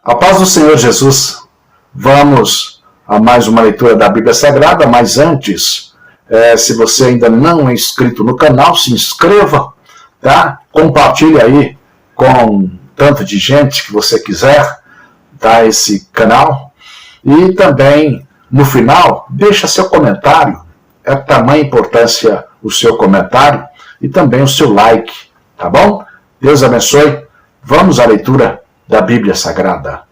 A paz do Senhor Jesus. Vamos a mais uma leitura da Bíblia Sagrada, mas antes, se você ainda não é inscrito no canal, se inscreva, tá? Compartilhe aí com tanto de gente que você quiser, tá? Esse canal. E também, no final, deixa seu comentário. É de tamanha importância o seu comentário e também o seu like, tá bom? Deus abençoe. Vamos à leitura da Bíblia Sagrada.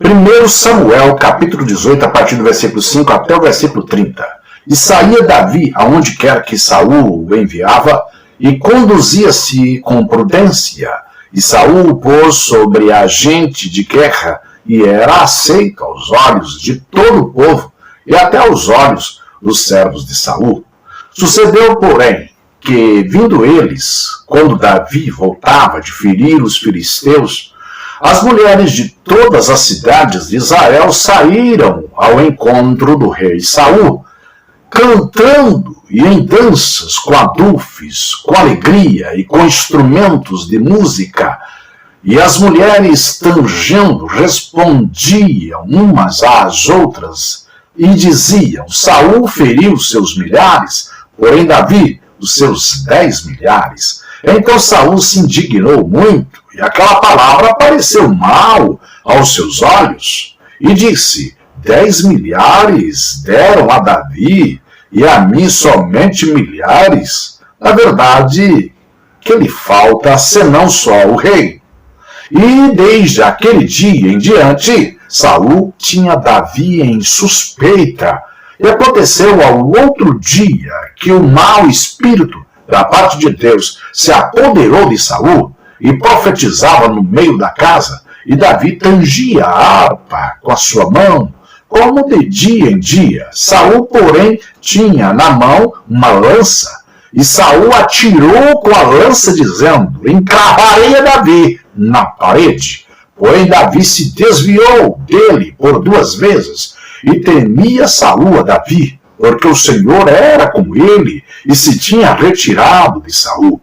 1 Samuel, capítulo 18, a partir do versículo 5 até o versículo 30. E saía Davi aonde quer que Saul o enviava, e conduzia-se com prudência. E Saul o pôs sobre a gente de guerra, e era aceito aos olhos de todo o povo, e até aos olhos dos servos de Saul. Sucedeu, porém, que, vindo eles, quando Davi voltava de ferir os filisteus, as mulheres de todas as cidades de Israel saíram ao encontro do rei Saul, cantando e em danças, com adufes, com alegria e com instrumentos de música. E as mulheres, tangendo, respondiam umas às outras e diziam: Saul feriu seus milhares, porém Davi os seus 10 milhares. Então Saul se indignou muito, e aquela palavra pareceu mal aos seus olhos, e disse: 10 milhares deram a Davi, e a mim somente milhares. Na verdade, que lhe falta senão só o rei. E desde aquele dia em diante, Saul tinha Davi em suspeita. E aconteceu ao outro dia que o mau espírito da parte de Deus se apoderou de Saul e profetizava no meio da casa, e Davi tangia a harpa com a sua mão, como de dia em dia. Saul, porém, tinha na mão uma lança, e Saul atirou com a lança, dizendo: encravarei a Davi na parede. Porém Davi se desviou dele por 2 vezes, e temia Saul a Davi, porque o Senhor era com ele, e se tinha retirado de Saul.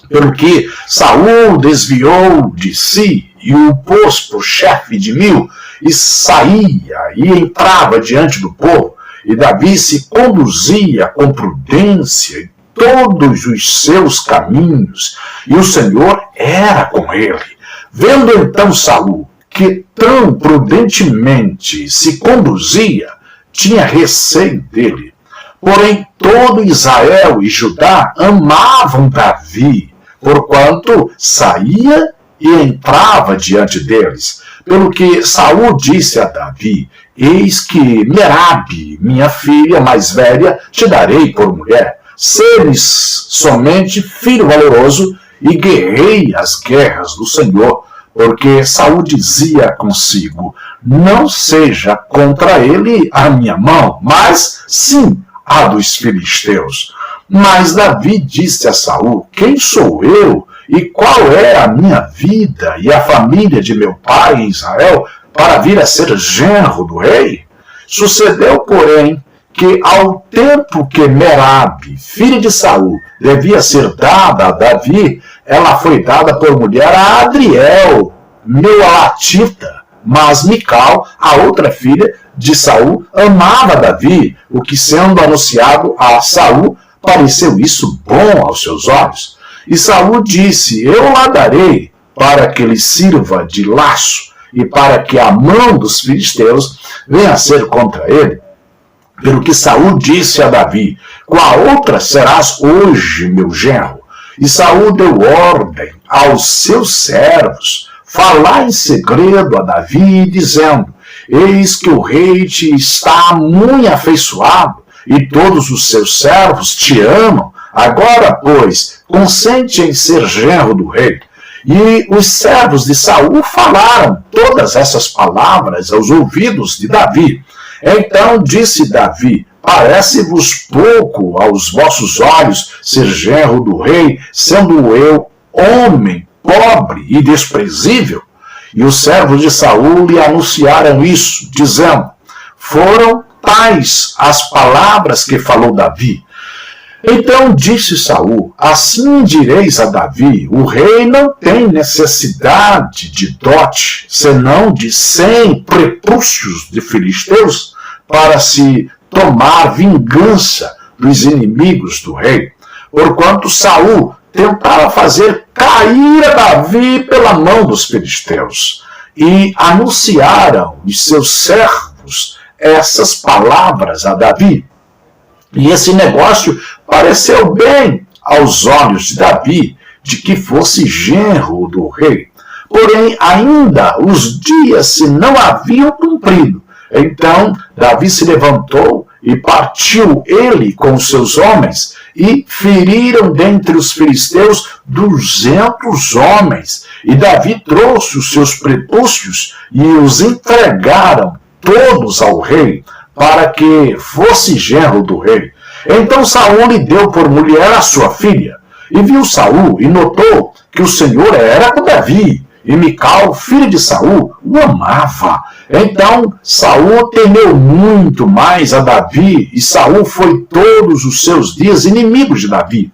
Pelo que Saul desviou de si, e o pôs por chefe de 1000, e saía e entrava diante do povo, e Davi se conduzia com prudência em todos os seus caminhos, e o Senhor era com ele. Vendo então Saul que tão prudentemente se conduzia, tinha receio dele. Porém, todo Israel e Judá amavam Davi, porquanto saía e entrava diante deles. Pelo que Saul disse a Davi: eis que Merabe, minha filha mais velha, te darei por mulher. Sê-lhes somente filho valoroso e guerrei as guerras do Senhor. Porque Saul dizia consigo: não seja contra ele a minha mão, mas sim a dos filisteus. Mas Davi disse a Saul: quem sou eu? E qual é a minha vida e a família de meu pai em Israel para vir a ser genro do rei? Sucedeu, porém, que ao tempo que Merabe, filha de Saul, devia ser dada a Davi, ela foi dada por mulher a Adriel, Meolatita. Mas Mical, a outra filha de Saul, amava Davi, o que, sendo anunciado a Saul, pareceu isso bom aos seus olhos. E Saul disse: eu lá darei, para que lhe sirva de laço, e para que a mão dos filisteus venha a ser contra ele. Pelo que Saul disse a Davi: com a outra serás hoje meu genro. E Saul deu ordem aos seus servos: falar em segredo a Davi, dizendo: eis que o rei te está muito afeiçoado, e todos os seus servos te amam. Agora, pois, consente em ser genro do rei. E os servos de Saul falaram todas essas palavras aos ouvidos de Davi. Então disse Davi: parece-vos pouco aos vossos olhos ser genro do rei, sendo eu homem pobre e desprezível? E os servos de Saul lhe anunciaram isso, dizendo: foram tais as palavras que falou Davi. Então disse Saul: assim direis a Davi: o rei não tem necessidade de dote, senão de 100 prepúcios de filisteus, para se tomar vingança dos inimigos do rei. Porquanto Saul tentava fazer cair a Davi pela mão dos filisteus. E anunciaram os seus servos essas palavras a Davi. E esse negócio pareceu bem aos olhos de Davi, de que fosse genro do rei. Porém, ainda os dias se não haviam cumprido. Então, Davi se levantou e partiu ele com os seus homens, e feriram dentre os filisteus 200 homens. E Davi trouxe os seus prepúcios e os entregaram todos ao rei, para que fosse genro do rei. Então Saul lhe deu por mulher a sua filha. E viu Saul e notou que o Senhor era com Davi, e Mical, filha de Saul, o amava. Então Saul temeu muito mais a Davi, e Saul foi todos os seus dias inimigo de Davi.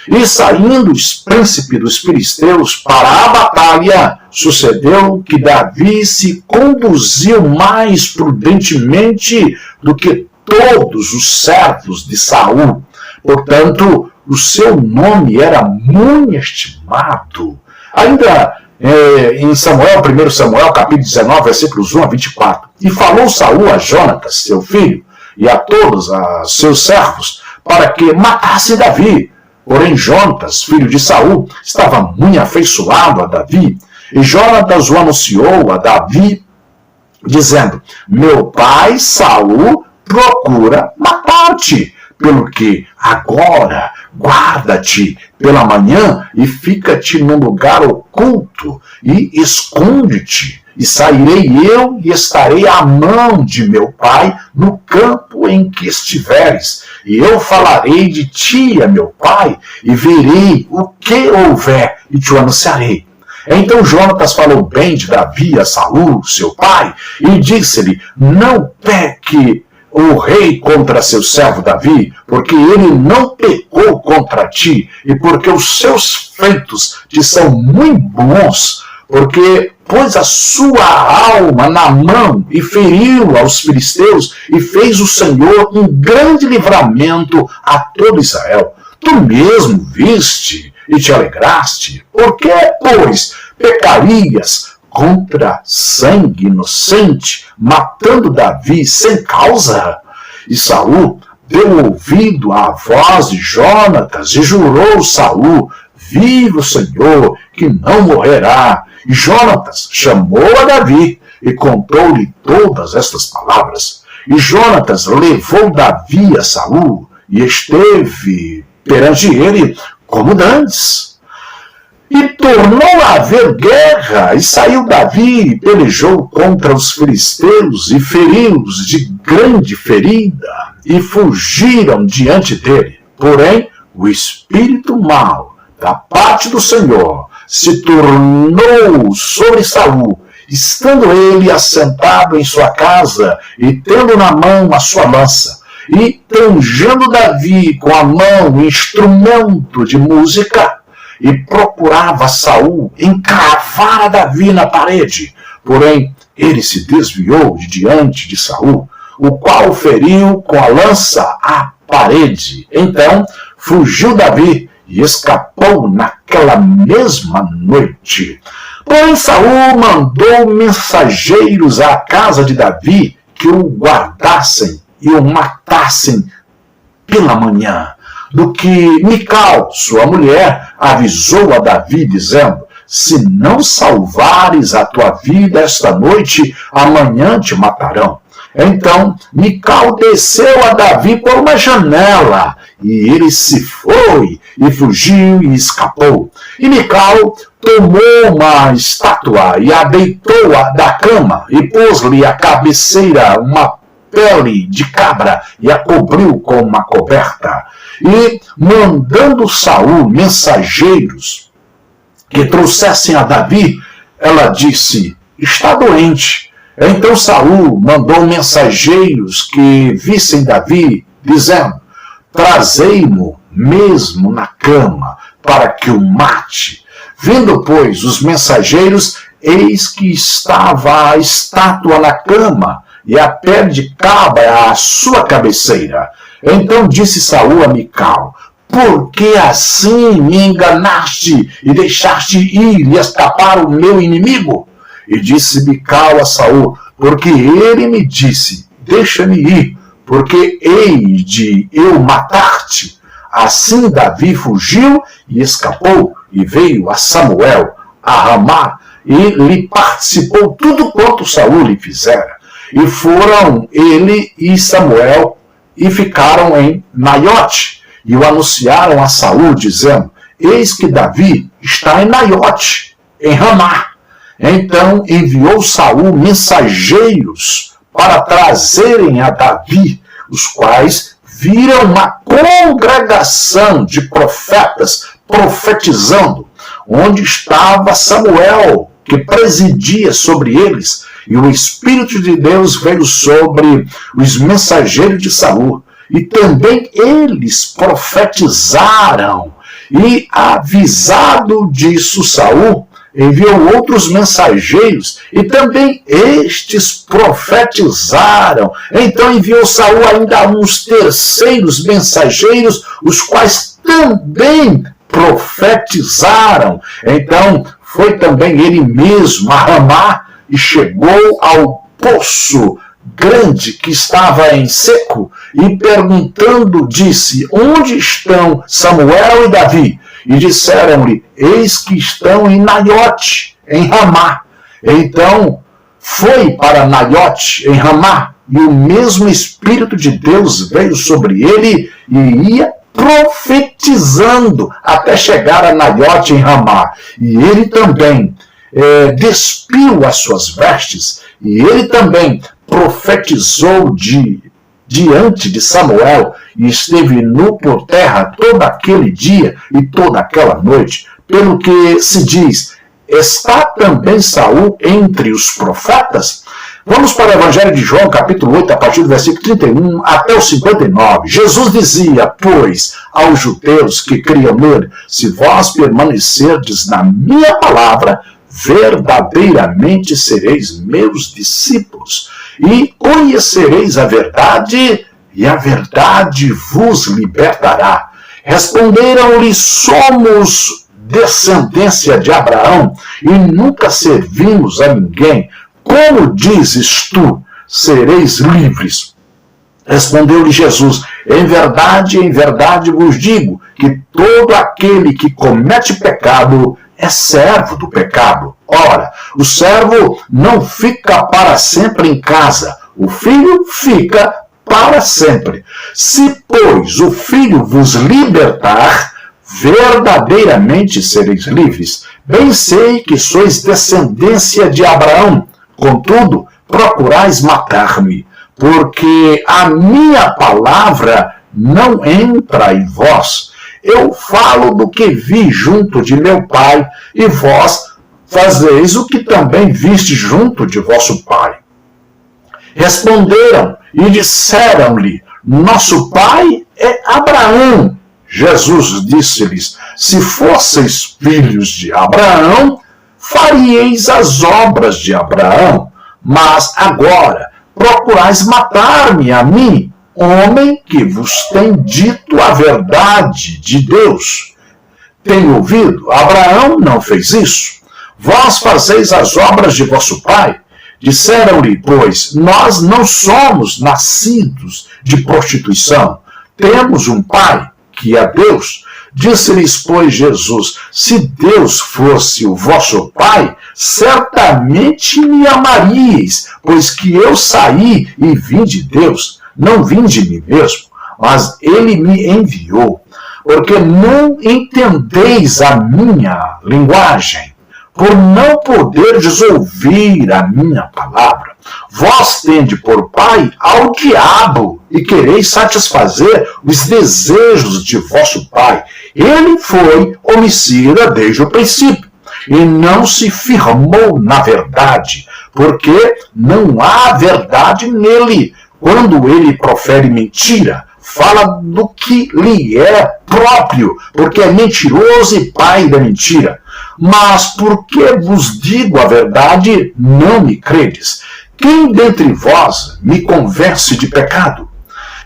E saindo o príncipe dos filisteus para a batalha, sucedeu que Davi se conduziu mais prudentemente do que todos os servos de Saul. Portanto, o seu nome era muito estimado. Ainda em Samuel, 1 Samuel, capítulo 19, versículos 1 a 24. E falou Saul a Jonatas, seu filho, e a todos os seus servos, para que matasse Davi. Porém, Jonatas, filho de Saul, estava muito afeiçoado a Davi. E Jonatas o anunciou a Davi, dizendo: meu pai Saul procura matar-te, pelo que agora guarda-te pela manhã e fica-te num lugar oculto e esconde-te. E sairei eu e estarei à mão de meu pai no campo em que estiveres. E eu falarei de ti a meu pai e verei o que houver e te anunciarei. Então Jonatas falou bem de Davi a Saul, seu pai, e disse-lhe: não peque o rei contra seu servo Davi, porque ele não pecou contra ti, e porque os seus feitos te são muito bons, porque pôs a sua alma na mão e feriu aos filisteus, e fez o Senhor um grande livramento a todo Israel. Tu mesmo viste e te alegraste, porque, pois, pecarias contra sangue inocente, matando Davi sem causa? E Saul deu ouvido à voz de Jonatas e jurou Saul: vive o Senhor, que não morrerá. E Jonatas chamou a Davi e contou-lhe todas estas palavras. E Jonatas levou Davi a Saul e esteve perante ele como dantes. E tornou a haver guerra, e saiu Davi e pelejou contra os filisteus, e feriu-os de grande ferida, e fugiram diante dele. Porém, o espírito mau da parte do Senhor se tornou sobre Saul, estando ele assentado em sua casa, e tendo na mão a sua lança, e tangendo Davi com a mão o instrumento de música, e procurava Saul encravar a Davi na parede. Porém, ele se desviou de diante de Saul, o qual feriu com a lança a parede. Então, fugiu Davi e escapou naquela mesma noite. Porém, Saul mandou mensageiros à casa de Davi que o guardassem e o matassem pela manhã. Do que Mical, sua mulher, avisou a Davi, dizendo: se não salvares a tua vida esta noite, amanhã te matarão. Então Mical desceu a Davi por uma janela, e ele se foi, e fugiu e escapou. E Mical tomou uma estátua e a deitou da cama, e pôs-lhe à cabeceira uma pele de cabra, e a cobriu com uma coberta. E, mandando Saul mensageiros que trouxessem a Davi, ela disse: está doente. Então Saul mandou mensageiros que vissem Davi, dizendo: trazei-mo mesmo na cama, para que o mate. Vindo, pois, os mensageiros, eis que estava a estátua na cama, e a pele de cabra à sua cabeceira. Então disse Saul a Mical: por que assim me enganaste e deixaste ir e escapar o meu inimigo? E disse Mical a Saul: porque ele me disse, deixa-me ir, porque hei de eu matar-te. Assim Davi fugiu e escapou, e veio a Samuel, a Ramá, e lhe participou tudo quanto Saul lhe fizera. E foram ele e Samuel, e ficaram em Naiote, e o anunciaram a Saul, dizendo: eis que Davi está em Naiote, em Ramá. Então enviou Saul mensageiros para trazerem a Davi, os quais viram uma congregação de profetas profetizando, onde estava Samuel, que presidia sobre eles, e o Espírito de Deus veio sobre os mensageiros de Saul, e também eles profetizaram. E avisado disso Saul, enviou outros mensageiros, e também estes profetizaram. Então enviou Saul ainda uns terceiros mensageiros, os quais também profetizaram. Então foi também ele mesmo a Ramá, e chegou ao poço grande que estava em seco, e perguntando disse: onde estão Samuel e Davi? E disseram-lhe: eis que estão em Naiote, em Ramá. Então foi para Naiote, em Ramá, e o mesmo Espírito de Deus veio sobre ele, e ia profetizando até chegar a Naiote, em Ramá. E ele também despiu as suas vestes, e ele também profetizou diante de Samuel, e esteve nu por terra todo aquele dia e toda aquela noite. Pelo que se diz: está também Saul entre os profetas? Vamos para o Evangelho de João, capítulo 8, a partir do versículo 31 até o 59. Jesus dizia, pois, aos judeus que criam nele: se vós permanecerdes na minha palavra, verdadeiramente sereis meus discípulos, e conhecereis a verdade, e a verdade vos libertará. Responderam-lhe: somos descendência de Abraão, e nunca servimos a ninguém. Como dizes tu, sereis livres? Respondeu-lhe Jesus: em verdade vos digo, que todo aquele que comete pecado é servo do pecado. Ora, o servo não fica para sempre em casa, o filho fica para sempre. Se, pois, o filho vos libertar, verdadeiramente sereis livres. Bem sei que sois descendência de Abraão, contudo, procurais matar-me, porque a minha palavra não entra em vós. Eu falo do que vi junto de meu pai, e vós fazeis o que também viste junto de vosso pai. Responderam e disseram-lhe: nosso pai é Abraão. Jesus disse-lhes: se fosseis filhos de Abraão, faríeis as obras de Abraão. Mas agora procurais matar-me a mim, homem que vos tem dito a verdade de Deus. Tem ouvido? Abraão não fez isso. Vós fazeis as obras de vosso pai. Disseram-lhe, pois, nós não somos nascidos de prostituição. Temos um pai, que é Deus. Disse-lhes, pois, Jesus: se Deus fosse o vosso pai, certamente me amaríeis, pois que eu saí e vim de Deus. Não vim de mim mesmo, mas ele me enviou. Porque não entendeis a minha linguagem, por não poderdes ouvir a minha palavra. Vós tende por pai ao diabo, e quereis satisfazer os desejos de vosso pai. Ele foi homicida desde o princípio, e não se firmou na verdade, porque não há verdade nele. Quando ele profere mentira, fala do que lhe é próprio, porque é mentiroso e pai da mentira. Mas porque vos digo a verdade, não me credes. Quem dentre vós me convence de pecado?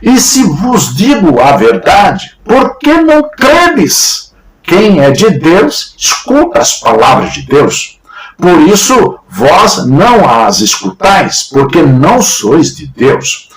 E se vos digo a verdade, por que não credes? Quem é de Deus, escuta as palavras de Deus. Por isso, vós não as escutais, porque não sois de Deus.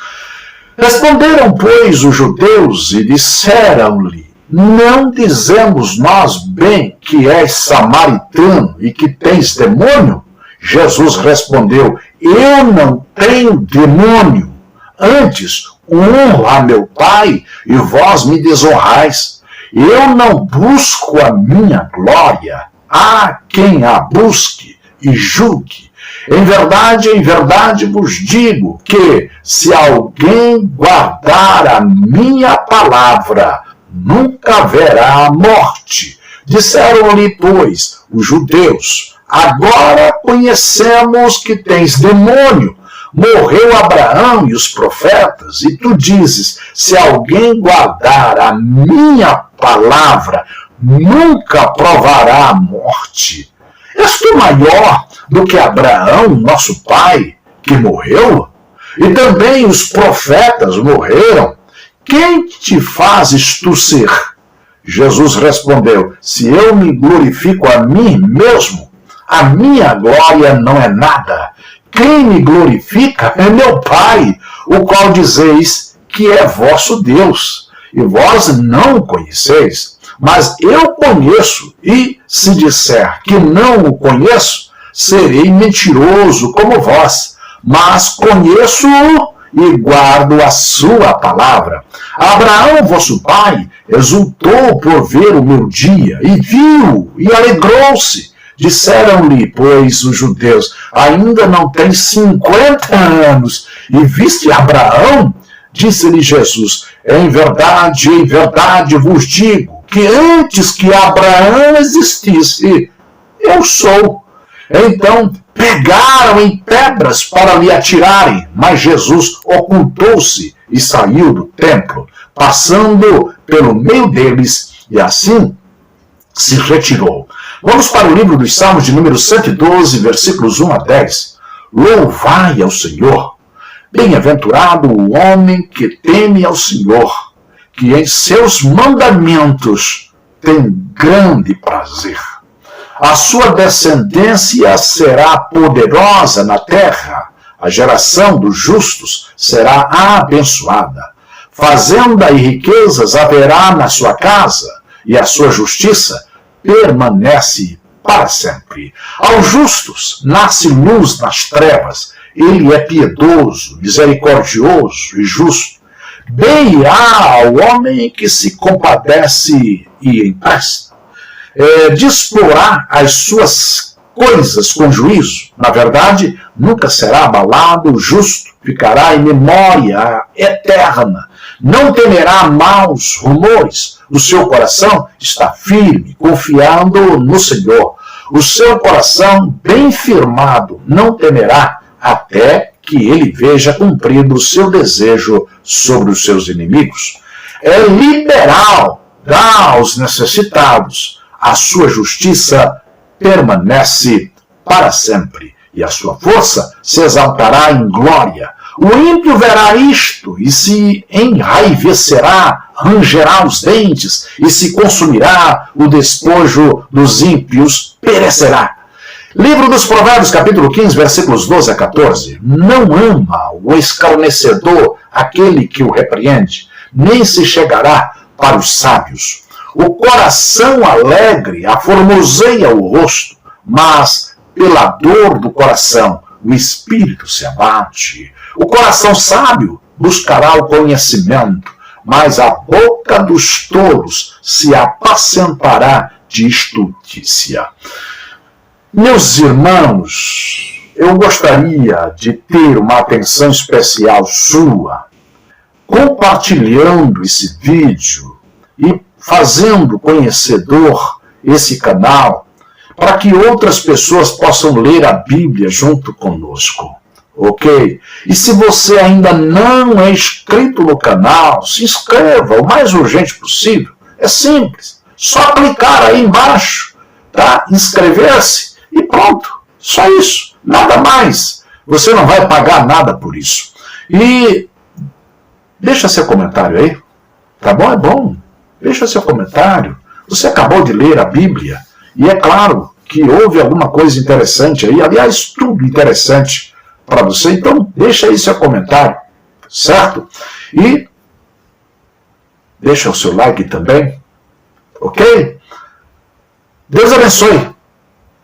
Responderam, pois, os judeus e disseram-lhe: não dizemos nós bem que és samaritano e que tens demônio? Jesus respondeu: eu não tenho demônio. Antes, honro a meu Pai e vós me desonrais. Eu não busco a minha glória. Há quem a busque e julgue. Em verdade vos digo que, se alguém guardar a minha palavra, nunca haverá morte. Disseram-lhe, pois, os judeus: agora conhecemos que tens demônio. Morreu Abraão e os profetas, e tu dizes: se alguém guardar a minha palavra, nunca provará a morte. És tu maior do que Abraão, nosso pai, que morreu? E também os profetas morreram. Quem te fazes tu ser? Jesus respondeu: se eu me glorifico a mim mesmo, a minha glória não é nada. Quem me glorifica é meu Pai, o qual dizeis que é vosso Deus, e vós não o conheceis. Mas eu conheço, e se disser que não o conheço, serei mentiroso como vós. Mas conheço-o e guardo a sua palavra. Abraão, vosso pai, exultou por ver o meu dia, e viu, e alegrou-se. Disseram-lhe, pois, os judeus: ainda não tens 50 anos, e viste Abraão? Disse-lhe Jesus: em verdade vos digo, que antes que Abraão existisse, eu sou. Então pegaram em pedras para lhe atirarem, mas Jesus ocultou-se e saiu do templo, passando pelo meio deles, e assim se retirou. Vamos para o livro dos Salmos de número 112, versículos 1 a 10. Louvai ao Senhor. Bem-aventurado o homem que teme ao Senhor, que em seus mandamentos tem grande prazer. A sua descendência será poderosa na terra, a geração dos justos será abençoada. Fazenda e riquezas haverá na sua casa, e a sua justiça permanece para sempre. Aos justos nasce luz nas trevas, ele é piedoso, misericordioso e justo. Bem há ao homem que se compadece e empresta. Disporá as suas coisas com juízo. Na verdade, nunca será abalado, o justo ficará em memória eterna. Não temerá maus rumores. O seu coração está firme, confiando no Senhor. O seu coração bem firmado não temerá, até que ele veja cumprido o seu desejo sobre os seus inimigos. É liberal, dá aos necessitados. A sua justiça permanece para sempre, e a sua força se exaltará em glória. O ímpio verá isto e se enraivecerá, rangerá os dentes e se consumirá. O despojo dos ímpios perecerá. Livro dos Provérbios, capítulo 15, versículos 12 a 14. Não ama o escarnecedor aquele que o repreende, nem se chegará para os sábios. O coração alegre aformoseia o rosto, mas pela dor do coração o espírito se abate. O coração sábio buscará o conhecimento, mas a boca dos tolos se apacentará de estultícia. Meus irmãos, eu gostaria de ter uma atenção especial sua, compartilhando esse vídeo e fazendo conhecedor esse canal, para que outras pessoas possam ler a Bíblia junto conosco. ok? E se você ainda não é inscrito no canal, se inscreva o mais urgente possível. É simples. Só clicar aí embaixo, tá? Inscrever-se e pronto. Só isso. Nada mais. Você não vai pagar nada por isso. E deixa seu comentário aí. Tá bom? É bom. Deixa seu comentário. Você acabou de ler a Bíblia. E é claro que houve alguma coisa interessante aí. Aliás, tudo interessante para você. Então, deixa aí seu comentário. Certo? E deixa o seu like também. Ok? Deus abençoe.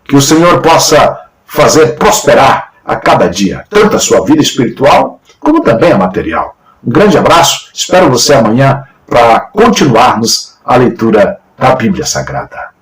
Que o Senhor possa fazer prosperar a cada dia, tanto a sua vida espiritual, como também a material. Um grande abraço. Espero você amanhã para continuarmos a leitura da Bíblia Sagrada.